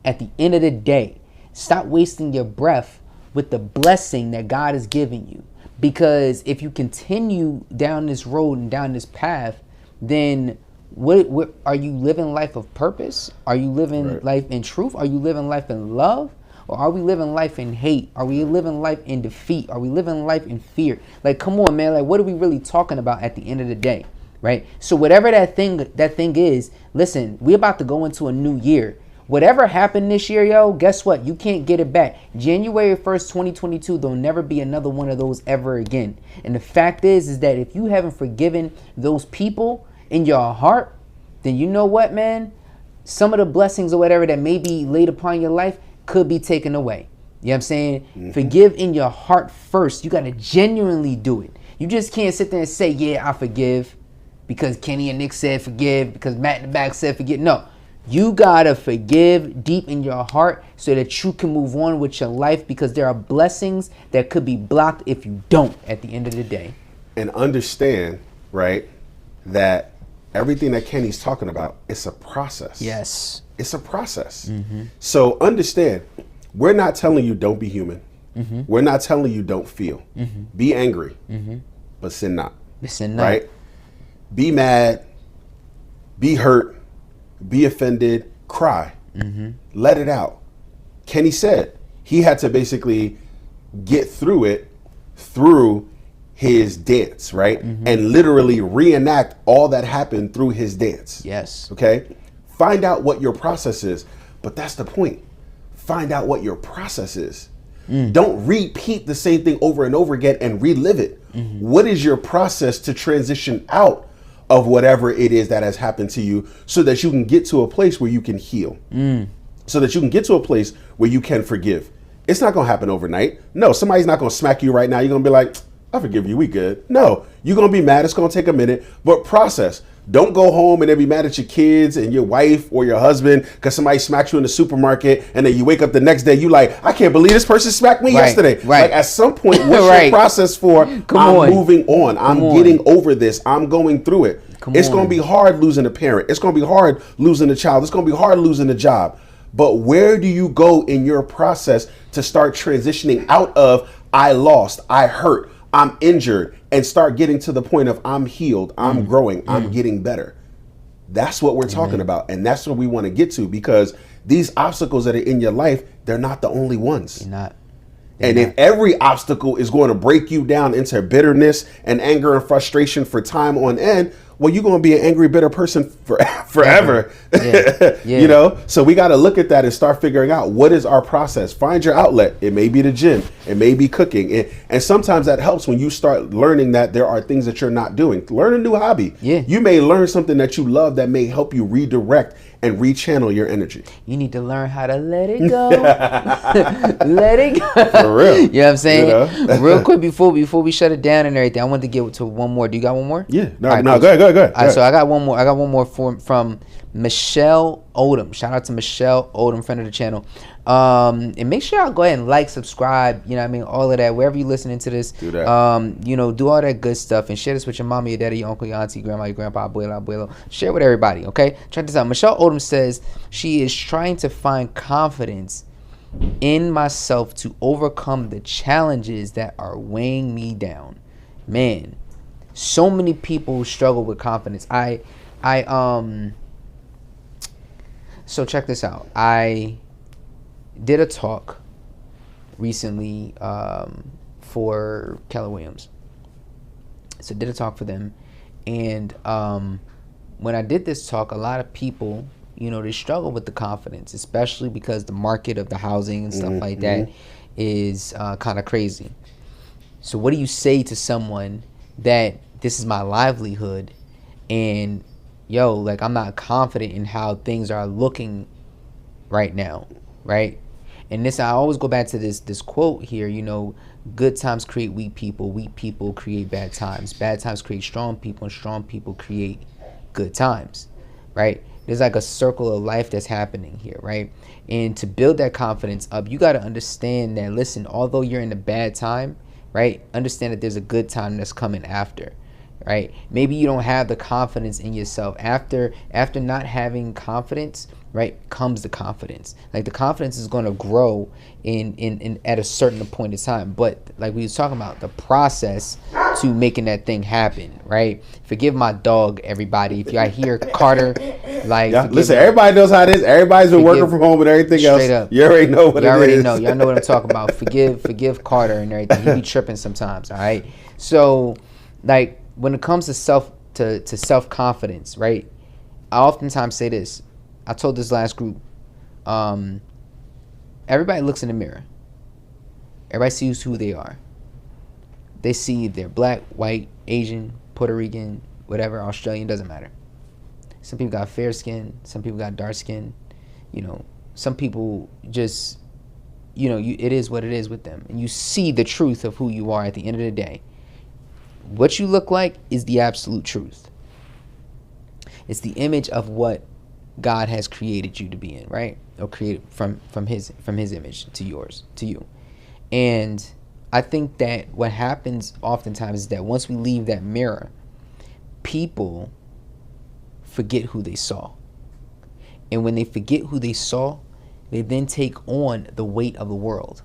At the end of the day, stop wasting your breath with the blessing that God is giving you. Because if you continue down this road and down this path, then what are you living life of purpose? Are you living life in truth? Are you living life in love? Or are we living life in hate? Are we living life in defeat? Are we living life in fear? Like, come on, man. Like, what are we really talking about at the end of the day? Right? So whatever that thing is, listen, we're about to go into a new year. Whatever happened this year, yo, guess what? You can't get it back. January 1st, 2022, there'll never be another one of those ever again. And the fact is that if you haven't forgiven those people in your heart, then you know what, man? Some of the blessings or whatever that may be laid upon your life could be taken away. You know what I'm saying? Mm-hmm. Forgive in your heart first. You got to genuinely do it. You just can't sit there and say, yeah, I forgive because Kenny and Nick said forgive, because Matt in the back said forgive. No. You gotta forgive deep in your heart so that you can move on with your life, because there are blessings that could be blocked if you don't at the end of the day. And understand, right, that everything that Kenny's talking about, it's a process. Yes. It's a process. Mm-hmm. So understand, we're not telling you don't be human. Mm-hmm. We're not telling you don't feel. Mm-hmm. Be angry, but sin not. Sin not. Right? Be mad, be hurt, be offended, cry, let it out. Kenny said he had to basically get through it through his dance, right? And literally reenact all that happened through his dance. Yes. Okay? Find out what your process is, but that's the point. Find out what your process is. Don't repeat the same thing over and over again and relive it. What is your process to transition out of whatever it is that has happened to you, so that you can get to a place where you can heal, so that you can get to a place where you can forgive? It's not going to happen overnight. No, somebody's not going to smack you right now. You're going to be like, I forgive you, we good. No, you're going to be mad. It's going to take a minute, but process. Don't go home and then be mad at your kids and your wife or your husband because somebody smacked you in the supermarket, and then you wake up the next day, you like, I can't believe this person smacked me yesterday. Right. Like, at some point, what's your process for, I'm moving on, I'm getting over this, I'm going through it. It's going to be hard losing a parent. It's going to be hard losing a child. It's going to be hard losing a job. But where do you go in your process to start transitioning out of I lost, I hurt, I'm injured, and start getting to the point of I'm healed, I'm growing, I'm getting better? That's what we're talking about. And that's what we want to get to, because these obstacles that are in your life, they're not the only ones. They're not. And if every obstacle is going to break you down into bitterness and anger and frustration for time on end, well, you're going to be an angry, bitter person forever. Yeah. You know, so we got to look at that and start figuring out, what is our process? Find your outlet. It may be the gym. It may be cooking. And sometimes that helps when you start learning that there are things that you're not doing. Learn a new hobby. Yeah. You may learn something that you love that may help you redirect and rechannel your energy. You need to learn how to let it go. Let it go. For real. You know what I'm saying? You know? Real quick, before we shut it down and everything, I wanted to get to one more. Do you got one more? Yeah. No, go ahead. All right, so I got one more from Michelle Odom. Shout out to Michelle Odom, friend of the channel. And make sure y'all go ahead and like, subscribe, you know what I mean, all of that, wherever you're listening to this. Do that. You know, do all that good stuff, and share this with your mama, your daddy, your uncle, your auntie, grandma, your grandpa, abuelo. Share with everybody, okay? Check this out. Michelle Odom says she is trying to find confidence in myself to overcome the challenges that are weighing me down. Man, so many people struggle with confidence. So check this out. I did a talk recently for Keller Williams. So did a talk for them, and when I did this talk, a lot of people, you know, they struggle with the confidence, especially because the market of the housing and stuff like that is kind of crazy. So what do you say to someone that this is my livelihood, and yo, like, I'm not confident in how things are looking right now, right? And this, I always go back to this quote here, you know, good times create weak people create bad times create strong people, and strong people create good times, right? There's like a circle of life that's happening here, right? And to build that confidence up, you got to understand that, listen, although you're in a bad time, right, understand that there's a good time that's coming after, right? Maybe you don't have the confidence in yourself. After not having confidence, right, comes the confidence. Like, the confidence is going to grow in at a certain point in time. But like we was talking about, the process to making that thing happen, right? Forgive my dog, everybody. If y'all hear Carter, like, listen, everybody knows how it is. Everybody's been working from home and everything else. Up. You already know what it is. Y'all already know. Y'all know what I'm talking about. Forgive Carter and everything. He be tripping sometimes, all right? So, like, when it comes to self-confidence, right? I oftentimes say this. I told this last group. Everybody looks in the mirror. Everybody sees who they are. They see if they're black, white, Asian, Puerto Rican, whatever, Australian, doesn't matter. Some people got fair skin. Some people got dark skin. You know, some people just, you know, it is what it is with them. And you see the truth of who you are at the end of the day. What you look like is the absolute truth. It's the image of what God has created you to be in, right? Or created from his image to yours, to you. And I think that what happens oftentimes is that once we leave that mirror, people forget who they saw. And when they forget who they saw, they then take on the weight of the world.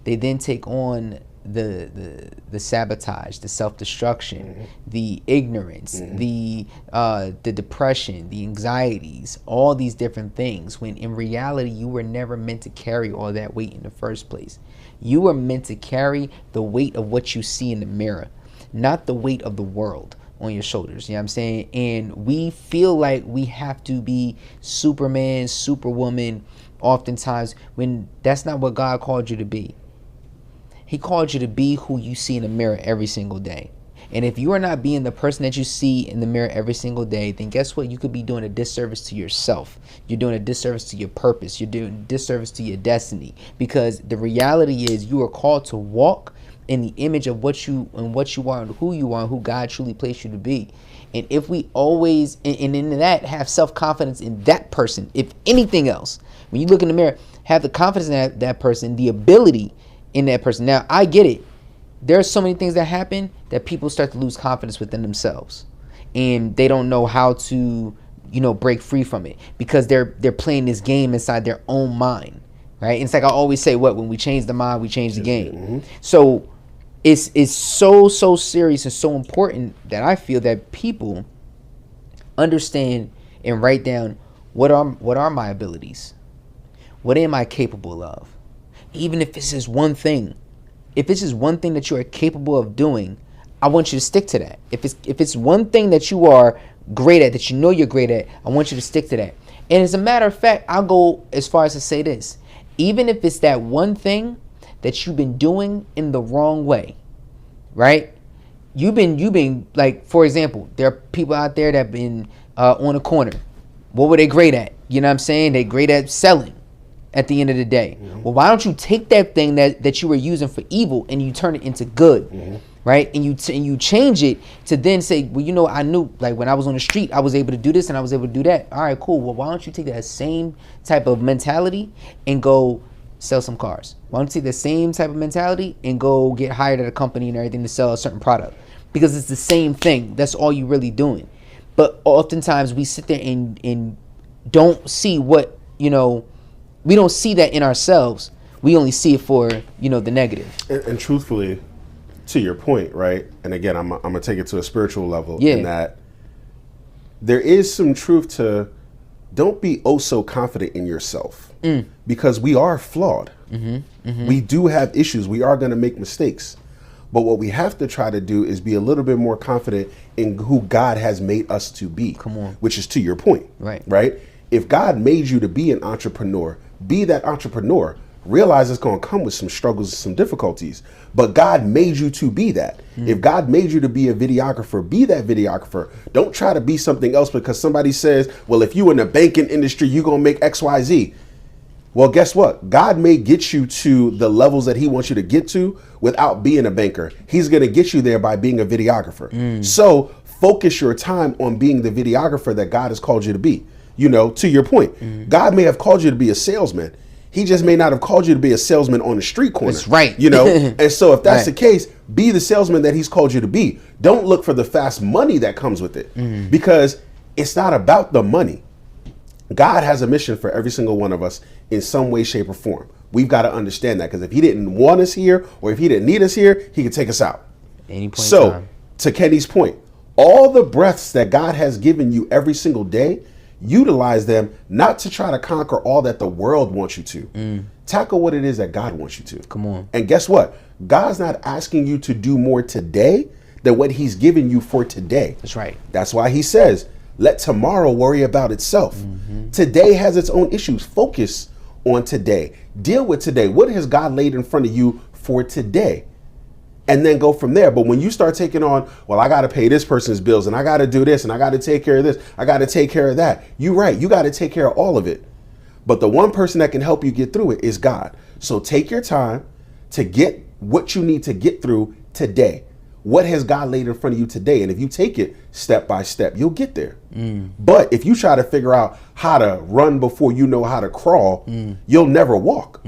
They then take on the sabotage, the self-destruction, the ignorance, the depression, the anxieties, all these different things, when in reality you were never meant to carry all that weight in the first place. You were meant to carry the weight of what you see in the mirror, not the weight of the world on your shoulders. You know what I'm saying? And we feel like we have to be Superman, Superwoman oftentimes, when that's not what God called you to be. He called you to be who you see in the mirror every single day. And if you are not being the person that you see in the mirror every single day, then guess what? You could be doing a disservice to yourself. You're doing a disservice to your purpose. You're doing a disservice to your destiny. Because the reality is you are called to walk in the image of what you are and who you are and who God truly placed you to be. And if we always, and in that, have self-confidence in that person, if anything else, when you look in the mirror, have the confidence in that person, the ability in that person. Now, I get it. There are so many things that happen that people start to lose confidence within themselves, and they don't know how to, break free from it, because they're playing this game inside their own mind, right? And it's like I always say, when we change the mind, we change the game. Mm-hmm. So it's so serious and so important that I feel that people understand and write down what are my abilities, what am I capable of. Even if it's just one thing, if it's just one thing that you are capable of doing, I want you to stick to that. If it's one thing that you are great at, that you know you're great at, I want you to stick to that. And as a matter of fact, I'll go as far as to say this: even if it's that one thing that you've been doing in the wrong way, right? You've been like, for example, there are people out there that have been on a corner. What were they great at? You know what I'm saying? They're great at selling. At the end of the day, well, why don't you take that thing that you were using for evil and you turn it into good, right? And you change it to then say, well, I knew, like, when I was on the street, I was able to do this and I was able to do that. All right, cool. Well, why don't you take that same type of mentality and go sell some cars? Why don't you take the same type of mentality and go get hired at a company and everything to sell a certain product? Because it's the same thing. That's all you're really doing. But oftentimes we sit there and don't see what, we don't see that in ourselves. We only see it for, the negative. And truthfully, to your point, right? And again, I'm going to take it to a spiritual level. Yeah. In that there is some truth to, don't be so confident in yourself. Because we are flawed. We do have issues. We are going to make mistakes. But what we have to try to do is be a little bit more confident in who God has made us to be. Come on. Which is to your point. Right? If God made you to be an entrepreneur, be that entrepreneur. Realize it's going to come with some struggles and some difficulties, but God made you to be that. If God made you to be a videographer, be that videographer. Don't try to be something else because somebody says, well, if you in the banking industry, you're going to make XYZ. Well, guess what? God may get you to the levels that he wants you to get to without being a banker. He's going to get you there by being a videographer. So focus your time on being the videographer that God has called you to be. To your point, God may have called you to be a salesman. He just may not have called you to be a salesman on the street corner. That's right. And so if that's the case, be the salesman that he's called you to be. Don't look for the fast money that comes with it, because it's not about the money. God has a mission for every single one of us in some way, shape, or form. We've got to understand that, because if he didn't want us here or if he didn't need us here, he could take us out. Any point so, in time. To Kenny's point, all the breaths that God has given you every single day, utilize them not to try to conquer all that the world wants you to. Tackle what it is that God wants you to. Come on. And guess what? God's not asking you to do more today than what he's given you for today. That's right. That's why he says, let tomorrow worry about itself. Today has its own issues. Focus on today. Deal with today. What has God laid in front of you for today? And then go from there. But when you start taking on, well, I got to pay this person's bills and I got to do this and I got to take care of this. I got to take care of that. You're right. You got to take care of all of it. But the one person that can help you get through it is God. So take your time to get what you need to get through today. What has God laid in front of you today? And if you take it step by step, you'll get there. But if you try to figure out how to run before you know how to crawl, you'll never walk.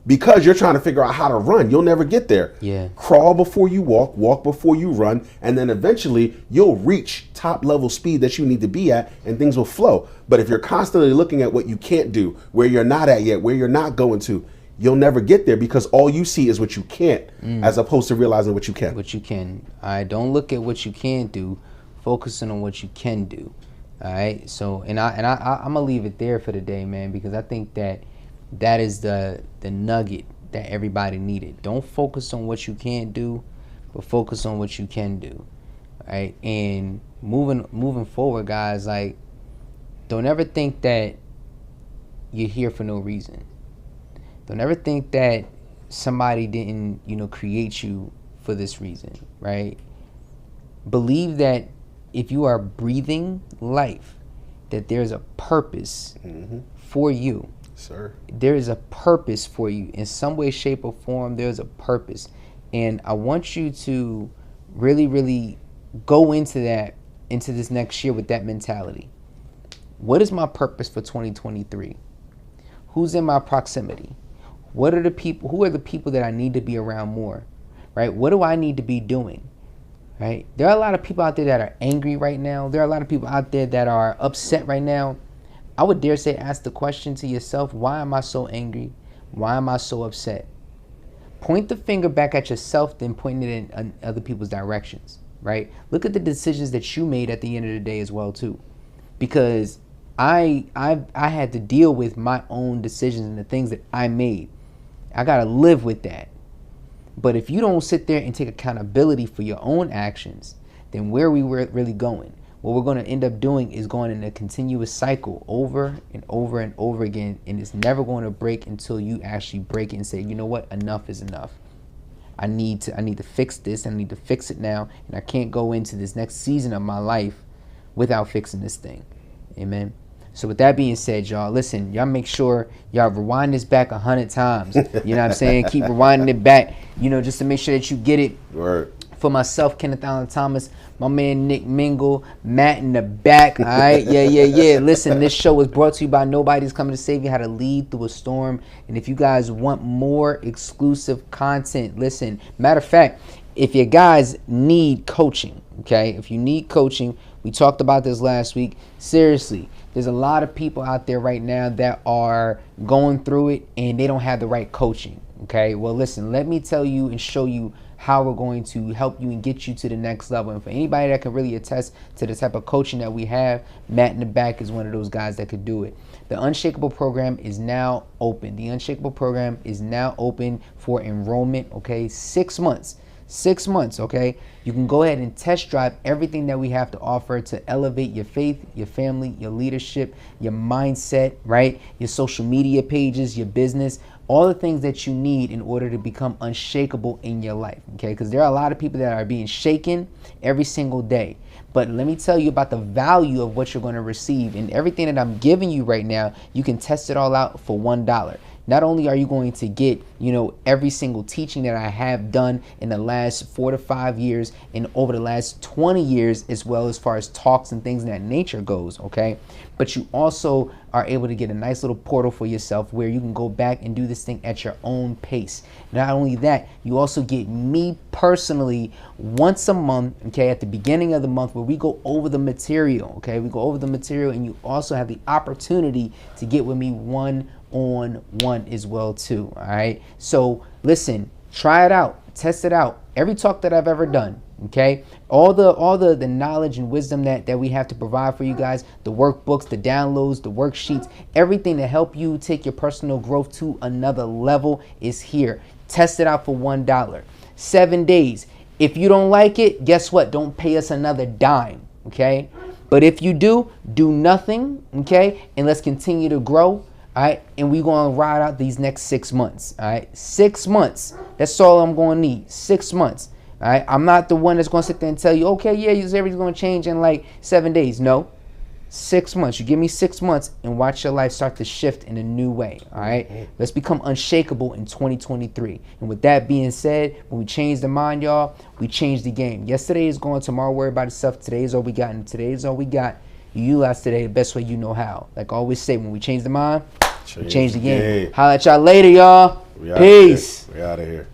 Because you're trying to figure out how to run, you'll never get there. Yeah. Crawl before you walk, walk before you run, and then eventually you'll reach top level speed that you need to be at and things will flow. But if you're constantly looking at what you can't do, where you're not at yet, where you're not going to, you'll never get there because all you see is what you can't as opposed to realizing what you can. What you can. All right. Don't look at what you can't do. Focusing on what you can do. All right. So, I'm going to leave it there for the day, man, because I think that is the nugget that everybody needed. Don't focus on what you can't do, but focus on what you can do. All right. And moving forward, guys, like, don't ever think that you're here for no reason. Don't ever think that somebody didn't, create you for this reason, right? Believe that if you are breathing life, that there's a purpose for you. Sir. There is a purpose for you. In some way, shape, or form, there's a purpose. And I want you to really, really go into this next year with that mentality. What is my purpose for 2023? Who's in my proximity? Who are the people that I need to be around more, right? What do I need to be doing, right? There are a lot of people out there that are angry right now. There are a lot of people out there that are upset right now. I would dare say, ask the question to yourself, why am I so angry? Why am I so upset? Point the finger back at yourself, then point it in other people's directions, right? Look at the decisions that you made at the end of the day as well, too. Because I had to deal with my own decisions and the things that I made. I got to live with that. But if you don't sit there and take accountability for your own actions, then where are we really going? What we're going to end up doing is going in a continuous cycle over and over and over again. And it's never going to break until you actually break it and say, you know what? Enough is enough. I need to fix this. I need to fix it now. And I can't go into this next season of my life without fixing this thing. Amen. So with that being said, y'all, listen, y'all make sure y'all rewind this back 100 times. You know what I'm saying? Keep rewinding it back, just to make sure that you get it. Word. For myself, Kenneth Allen Thomas, my man Nick Mingle, Matt in the back. All right, yeah. Listen, this show is brought to you by Nobody's Coming to Save You How to Lead Through a Storm. And if you guys want more exclusive content, listen. Matter of fact, if you guys need coaching, okay, if you need coaching, we talked about this last week. Seriously, there's a lot of people out there right now that are going through it and they don't have the right coaching. Okay, well, listen, let me tell you and show you how we're going to help you and get you to the next level. And for anybody that can really attest to the type of coaching that we have, Matt in the back is one of those guys that could do it. The Unshakeable program is now open. The Unshakeable program is now open for enrollment, okay? 6 months. 6 months, okay? You can go ahead and test drive everything that we have to offer to elevate your faith, your family, your leadership, your mindset, right? Your social media pages, your business, all the things that you need in order to become unshakable in your life, okay? Because there are a lot of people that are being shaken every single day. But let me tell you about the value of what you're going to receive. And everything that I'm giving you right now, you can test it all out for $1. Not only are you going to get, every single teaching that I have done in the last 4 to 5 years and over the last 20 years, as well as far as talks and things of that nature goes, okay? But you also are able to get a nice little portal for yourself where you can go back and do this thing at your own pace. Not only that, you also get me personally once a month, okay, at the beginning of the month where we go over the material, okay? We go over the material and you also have the opportunity to get with me one-on-one as well too, all right? So listen, try it out, test it out. Every talk that I've ever done, Okay, all the knowledge and wisdom that we have to provide for you guys, the workbooks, the downloads, the worksheets, everything to help you take your personal growth to another level is here. Test it out for $1. 7 days. If you don't like it, guess what? Don't pay us another dime. Okay, but if you do nothing. Okay, and let's continue to grow. All right, and we're going to ride out these next 6 months. All right, 6 months. That's all I'm going to need. 6 months. All right, I'm not the one that's going to sit there and tell you, okay, yeah, everything's going to change in like 7 days. No, 6 months. You give me 6 months and watch your life start to shift in a new way. All right, let's become unshakable in 2023. And with that being said, when we change the mind, y'all, we change the game. Yesterday is gone. Tomorrow, worry about itself. Today is all we got, and today is all we got. You utilize today the best way you know how. Like I always say, when we change the mind, we change the game. Holla at y'all later, y'all. Peace. We out of here.